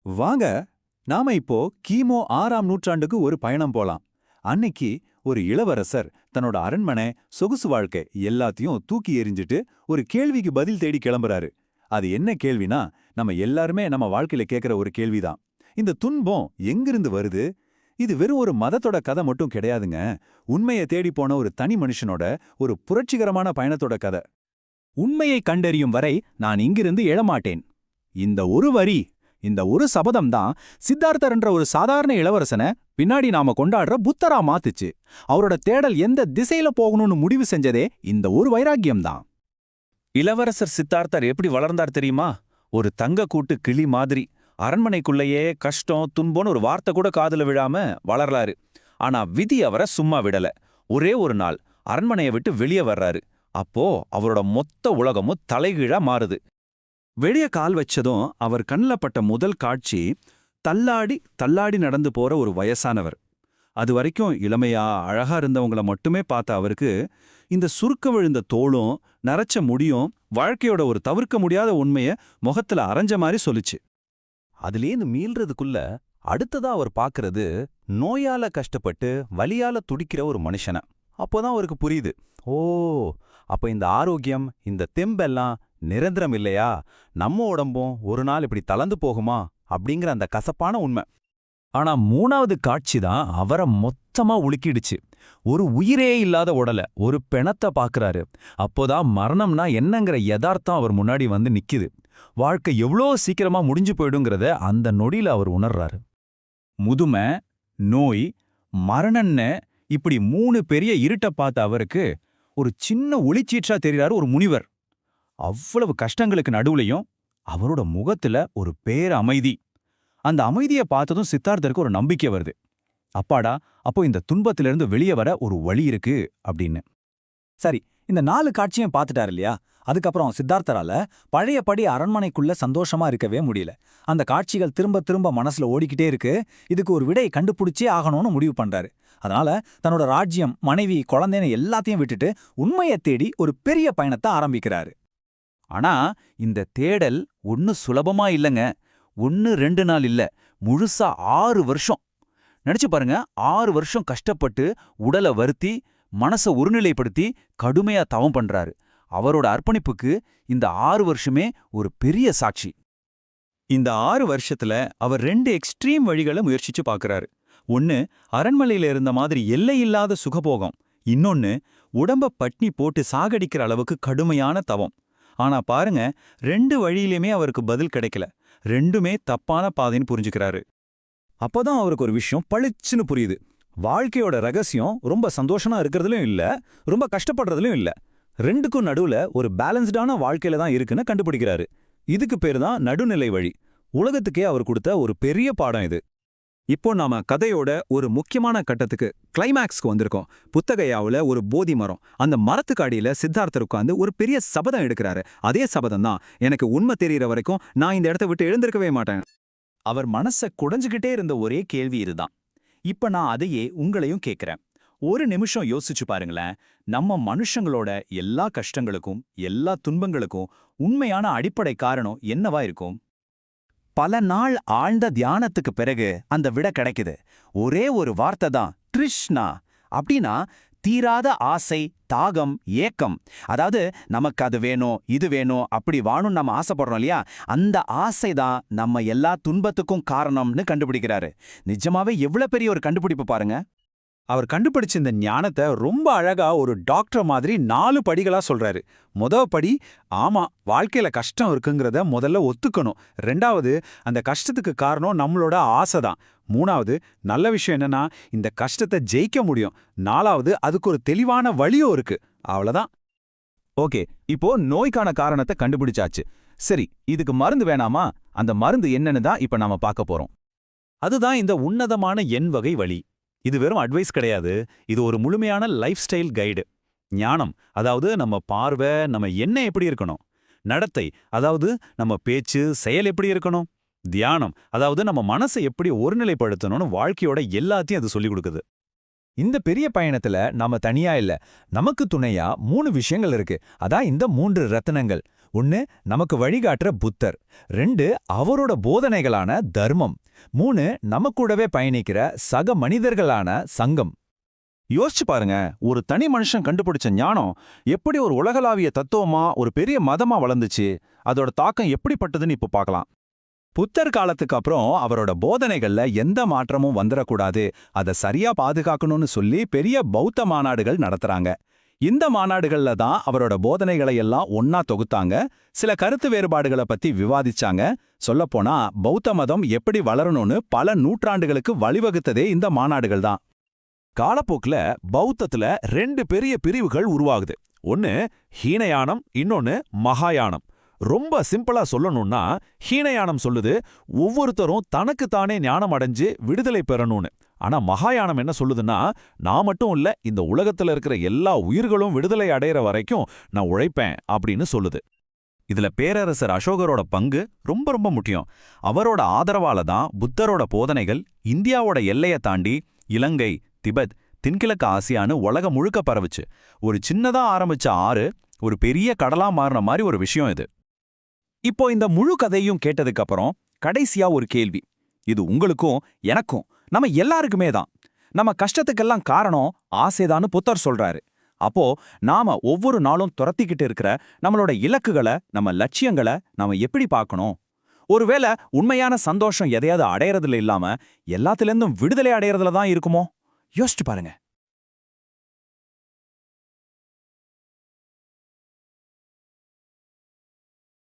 வாங்க, நாம இப்போ கிமு 6ஆம் நூற்றாண்டுக்கு ஒரு பயணம் போலாம். அன்னைக்கு ஒரு இளவரசர் தன்னோட அரண்மனை, சொகுசு வாழ்க்கை எல்லாத்தையும் தூக்கி எறிஞ்சிட்டு ஒரு கேள்விக்கு பதில் தேடி கிளம்புறாரு. அது என்ன கேள்வினா, நம்ம எல்லாருமே நம்ம வாழ்க்கையில கேக்குற ஒரு கேள்விதான். இந்த துன்பம் எங்கிருந்து வருது? இது வெறும் ஒரு மதத்தோட கதை மட்டும் கிடையாதுங்க. உண்மையை தேடி போன ஒரு தனி மனுஷனோட ஒரு புரட்சிகரமான பயணத்தோட கதை. உண்மையை கண்டறியும் வரை நான் இங்கிருந்து எழமாட்டேன். இந்த ஒரு வரி, இந்த ஒரு சபதம் தான் சித்தார்த்தர் என்ற ஒரு சாதாரண இளவரசனை பின்னாடி நாம கொண்டாடுற புத்தரா மாத்துச்சு. அவரோட தேடல் எந்த திசையில போகணும்னு முடிவு செஞ்சதே இந்த ஒரு வைராக்கியம் தான். இளவரசர் சித்தார்த்தர் எப்படி வளர்ந்தார் தெரியுமா? ஒரு தங்க கூட்டு கிளி மாதிரி. அரண்மனைக்குள்ளேயே கஷ்டம் துன்பம்னு ஒரு வார்த்தை கூட காதுல விழாம வளர்றாரு. ஆனா விதி அவரை சும்மா விடல. ஒரே ஒரு நாள் அரண்மனையை விட்டு வெளியே வர்றாரு. அப்போ அவரோட மொத்த உலகமும் தலைகீழா மாறுது. வெளிய கால் வச்சதும் அவர் கண்ணில் பட்ட முதல் காட்சி தள்ளாடி தள்ளாடி நடந்து போற ஒரு வயசானவர். அது வரைக்கும் இளமையா அழகா இருந்தவங்கள மட்டுமே பார்த்த அவருக்கு இந்த சுருக்க விழுந்த தோளும் நரைச்ச முடியும் வாழ்க்கையோட ஒரு தவிர்க்க முடியாத உண்மைய முகத்துல அரைஞ்ச மாதிரி சொல்லுச்சு. அதுலேருந்து மீள்றதுக்குள்ள அடுத்ததா அவர் பார்க்கறது நோயால கஷ்டப்பட்டு வலியால துடிக்கிற ஒரு மனுஷனை. அப்போதான் அவருக்கு புரியுது, ஓ, அப்ப இந்த ஆரோக்கியம், இந்த தெம்பெல்லாம் நிரந்தரம் இல்லையா, நம்ம உடம்பும் ஒரு நாள் இப்படி தளர்ந்து போகுமா அப்படிங்கிற அந்த கசப்பான உண்மை. ஆனா மூணாவது காட்சி தான் அவரை மொத்தமா உலுக்கிடுச்சு. ஒரு உயிரே இல்லாத உடல, ஒரு பிணத்தை பாக்குறாரு. அப்போதான் மரணம்னா என்னங்கிற யதார்த்தம் அவர் முன்னாடி வந்து நிக்குது. வாழ்க்கை எவ்வளோ சீக்கிரமா முடிஞ்சு போயிடுங்கிறத அந்த நொடியில அவர் உணர்றாரு. முதுமை, நோய், மரணன்னு இப்படி 3 பெரிய இருட்ட பார்த்த அவருக்கு ஒரு சின்ன ஒளிச்சீற்றா தெரிறாரு ஒரு முனிவர். அவ்வளவு கஷ்டங்களுக்கு நடுவுலையும் அவரோட முகத்துல ஒரு பேர அமைதி. அந்த அமைதியை பார்த்ததும் சித்தார்த்தருக்கு ஒரு நம்பிக்கை வருது. அப்பாடா, அப்போ இந்த துன்பத்திலிருந்து வெளியே வர ஒரு வழி இருக்கு அப்படின்னு. சரி, இந்த 4 காட்சியும் பார்த்துட்டாரு இல்லையா? அதுக்கப்புறம் சித்தார்த்தரால பழையபடி அரண்மனைக்குள்ள சந்தோஷமா இருக்கவே முடியல. அந்த காட்சிகள் திரும்ப திரும்ப மனசுல ஓடிக்கிட்டே இருக்கு. இதுக்கு ஒரு விடை கண்டுபிடிச்சே ஆகணும்னு முடிவு பண்றாரு. அதனால தன்னோட ராஜ்யம், மனைவி, குழந்தைன்னு எல்லாத்தையும் விட்டுட்டு உண்மையை தேடி ஒரு பெரிய பயணத்தை ஆரம்பிக்கிறாரு. ஆனா இந்த தேடல் ஒன்னு சுலபமா இல்லைங்க. 1-2 நாள் இல்ல, முழுசா 6 வருஷம். நினைச்சு பாருங்க, 6 வருஷம் கஷ்டப்பட்டு உடலை வருத்தி மனசை ஒருநிலைப்படுத்தி கடுமையா தவம் பண்றாரு. அவரோட அர்ப்பணிப்புக்கு இந்த 6 வருஷமே ஒரு பெரிய சாட்சி. இந்த 6 வருஷத்துல அவர் 2 எக்ஸ்ட்ரீம் வழிகளை முயற்சிச்சு பார்க்கறாரு. ஒன்னு அரண்மனையில இருந்த மாதிரி எல்லையில்லாத சுகபோகம், இன்னொன்னு உடம்ப பட்னி போட்டு சாகடிக்கிற அளவுக்கு கடுமையான தவம். ஆனா பாருங்க, 2 வழியிலுமே அவருக்கு பதில் கிடைக்கல. ரெண்டுமே தப்பான பாதைன்னு புரிஞ்சுக்கிறாரு. அப்பதான் அவருக்கு ஒரு விஷயம் பளிச்சுன்னு புரியுது. வாழ்க்கையோட ரகசியம் ரொம்ப சந்தோஷமா இருக்கிறதுலயும் இல்ல, ரொம்ப கஷ்டப்படுறதுலயும் இல்ல. ரெண்டுக்கும் நடுவுல ஒரு பேலன்ஸ்டான வாழ்க்கையில தான் இருக்குன்னு கண்டுபிடிக்கிறாரு. இதுக்கு பேரு தான் நடுநிலை வழி. உலகத்துக்கே அவர் கொடுத்த ஒரு பெரிய பாடம் இது. இப்போ நாம கதையோட ஒரு முக்கியமான கட்டத்துக்கு, கிளைமேக்ஸ்க்கு வந்திருக்கோம். புத்தகையாவுல ஒரு போதி மரம். அந்த மரத்துக்கு அடியில சித்தார்த்தர் உட்கார்ந்து ஒரு பெரிய சபதம் எடுக்கிறாரு. அதே சபதம் தான், எனக்கு உண்மை தெரியற வரைக்கும் நான் இந்த இடத்த விட்டு எழுந்திருக்கவே மாட்டேன். அவர் மனச குடைஞ்சுகிட்டே இருந்த ஒரே கேள்வி இதுதான். இப்ப நான் அதையே உங்களையும் கேட்கிறேன். ஒரு நிமிஷம் யோசிச்சு பாருங்களேன். நம்ம மனுஷங்களோட எல்லா கஷ்டங்களுக்கும், எல்லா துன்பங்களுக்கும் உண்மையான அடிப்படை காரணம் என்னவா இருக்கும்? பல நாள் ஆழ்ந்த தியானத்துக்கு பிறகு அந்த விட கிடைக்குது. ஒரே ஒரு வார்த்தை தான், ட்ரிஷ்ணா. அப்படின்னா தீராத ஆசை, தாகம், ஏக்கம். அதாவது நமக்கு அது வேணும், இது வேணும், அப்படி வாணும்னு நம்ம ஆசைப்படுறோம் இல்லையா? அந்த ஆசை தான் நம்ம எல்லா துன்பத்துக்கும் காரணம்னு கண்டுபிடிக்கிறாரு. நிஜமாவே எவ்வளவு பெரிய ஒரு கண்டுபிடிப்பு பாருங்க. அவர் கண்டுபிடிச்ச இந்த ஞானத்தை ரொம்ப அழகா ஒரு டாக்டர் மாதிரி 4 படிகளா சொல்றாரு. படி, ஆமா, வாழ்க்கையில கஷ்டம் இருக்குங்கிறத முதல்ல ஒத்துக்கணும். 2வது, அந்த கஷ்டத்துக்கு காரணம் நம்மளோட ஆசை தான். 3வது, நல்ல விஷயம் என்னன்னா இந்த கஷ்டத்தை ஜெயிக்க முடியும். 4வது, அதுக்கு ஒரு தெளிவான வழியும் இருக்கு. அவ்வளவுதான். ஓகே, இப்போ நோய்க்கான காரணத்தை கண்டுபிடிச்சாச்சு. சரி, இதுக்கு மருந்து வேணாமா? அந்த மருந்து என்னன்னு தான் இப்ப நாம பார்க்க போறோம். அதுதான் இந்த உன்னதமான எண் வகை வழி. இது வெறும் அட்வைஸ் கிடையாது, இது ஒரு முழுமையான லைஃப் ஸ்டைல் கைடு. ஞானம், அதாவது நம்ம பார்வை, நம்ம எண்ணம் எப்படி இருக்கணும். நடத்தை, அதாவது நம்ம பேச்சு, செயல் எப்படி இருக்கணும். தியானம், அதாவது நம்ம மனசை எப்படி ஒருநிலைப்படுத்தணும்னு வாழ்க்கையோட எல்லாத்தையும் அது சொல்லிக் கொடுக்குது. இந்த பெரிய பயணத்துல நாம தனியா இல்ல, நமக்கு துணையா 3 விஷயங்கள் இருக்கு. அதான் இந்த 3 ரத்தினங்கள். 1 நமக்கு வழிகாட்டுற புத்தர், 2 அவரோட போதனைகளான தர்மம், 3 நம்ம கூடவே பயணிக்கிற சக மனிதர்களான சங்கம். யோசிச்சு பாருங்க, ஒரு தனி மனுஷன் கண்டுபிடிச்ச ஞானம் எப்படி ஒரு உலகளாவிய தத்துவமா ஒரு பெரிய மதமா வளர்ந்துச்சு, அதோட தாக்கம் எப்படிப்பட்டதுன்னு இப்ப பார்க்கலாம். புத்தர் காலத்துக்கு அப்புறம் அவரோட போதனைகள்ல எந்த மாற்றமும் வந்துடக்கூடாது, அதை சரியா பாதுகாக்கணும்னு சொல்லி பெரிய பௌத்த மாநாடுகள் நடத்துறாங்க. இந்த மாநாடுகள்ல தான் அவரோட போதனைகளை எல்லாம் ஒன்னா தொகுத்தாங்க, சில கருத்து வேறுபாடுகளை பத்தி விவாதிச்சாங்க. சொல்லப்போனா பௌத்த மதம் எப்படி வளரணும்னு பல நூற்றாண்டுகளுக்கு வழிவகுத்ததே இந்த மாநாடுகள் தான். காலப்போக்குல பௌத்தத்துல 2 பெரிய பிரிவுகள் உருவாகுது. ஒன்னு ஹீனயானம், இன்னொன்னு மகாயானம். ரொம்ப சிம்பிளா சொல்லணும்னா, ஹீனயானம் சொல்லுது ஒவ்வொருத்தரும் தனக்குத்தானே ஞானம் அடைஞ்சு விடுதலை பெறணும்னு. ஆனா மகாயானம் என்ன சொல்லுதுன்னா, நான் மட்டும் இல்ல, இந்த உலகத்துல இருக்கிற எல்லா உயிர்களும் விடுதலை அடையிற வரைக்கும் நான் உழைப்பேன் அப்படின்னு சொல்லுது. இதுல பேரரசர் அசோகரோட பங்கு ரொம்ப ரொம்ப முக்கியம். அவரோட ஆதரவால தான் புத்தரோட போதனைகள் இந்தியாவோட எல்லைய தாண்டி இலங்கை, திபெத், தென்கிழக்கு ஆசியான்னு உலகம் முழுக்க பரவுச்சு. ஒரு சின்னதா ஆரம்பிச்ச ஆறு ஒரு பெரிய கடலா மாறின மாதிரி ஒரு விஷயம் இது. இப்போ இந்த முழு கதையும் கேட்டதுக்கு அப்புறம் கடைசியா ஒரு கேள்வி. இது உங்களுக்கும் எனக்கும் நம்ம எல்லாருக்குமே தான். நம்ம கஷ்டத்துக்கெல்லாம் காரணம் ஆசைதான்னு புத்தர் சொல்றாரு. அப்போ நாம ஒவ்வொரு நாளும் துரத்திக்கிட்டு இருக்கிற நம்மளோட இலக்குகளை, நம்ம லட்சியங்களை நாம எப்படி பார்க்கணும்? ஒருவேளை உண்மையான சந்தோஷம் எதையாவது அடையறதுல இல்லாம எல்லாத்துலேருந்தும் விடுதலை அடையறதுல தான் இருக்குமோ? யோசிச்சு பாருங்க.